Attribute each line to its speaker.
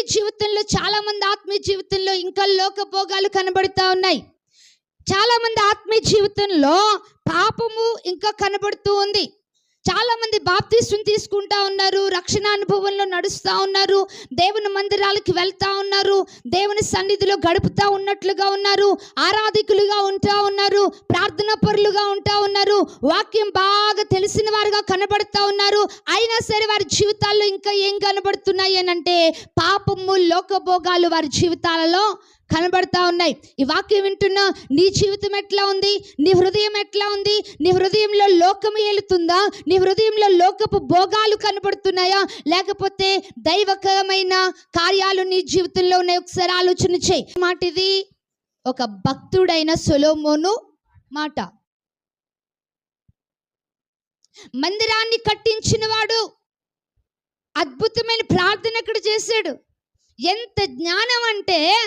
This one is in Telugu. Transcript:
Speaker 1: జీవితంలో, చాలా మంది ఆత్మీయ జీవితంలో ఇంకా లోకభోగాలు కనబడుతూ ఉన్నాయి. చాలా మంది ఆత్మీయ జీవితంలో పాపము ఇంకా కనబడుతూ ఉంది. చాలా మంది బాప్తిస్మం తీసుకుంటా ఉన్నారు, రక్షణ అనుభవంలో నడుస్తూ ఉన్నారు, దేవుని మందిరాలకి వెళ్తా ఉన్నారు, దేవుని సన్నిధిలో గడుపుతా ఉన్నట్లుగా ఉన్నారు, ఆరాధికులుగా ఉంటా ఉన్నారు, ప్రార్థనా పరులుగా ఉంటా ఉన్నారు, వాక్యం బాగా తెలిసిన వారుగా కనబడుతూ ఉన్నారు. అయినా సరే వారి జీవితాల్లో ఇంకా ఏం కనబడుతున్నాయి అని అంటే పాపము, లోకభోగాలు వారి జీవితాలలో కనబడతా ఉన్నాయి. ఈ వాక్యం వింటున్నా నీ జీవితం ఎట్లా ఉంది? నీ హృదయం ఎట్లా ఉంది? నీ హృదయంలో లోకము ఏలుతుందా? నీ హృదయంలో లోకపు భోగాలు కనబడుతున్నాయా? లేకపోతే దైవకమైన కార్యాలు నీ జీవితంలో ఉన్నాయి? ఒకసారి ఆలోచన చేయి. మాట ఇది ఒక భక్తుడైన సొలొమోను మాట. మందిరాన్ని కట్టించిన వాడు అద్భుతమైన ప్రార్థన ఇక్కడ చేశాడు. ఎంత జ్ఞానం అంటే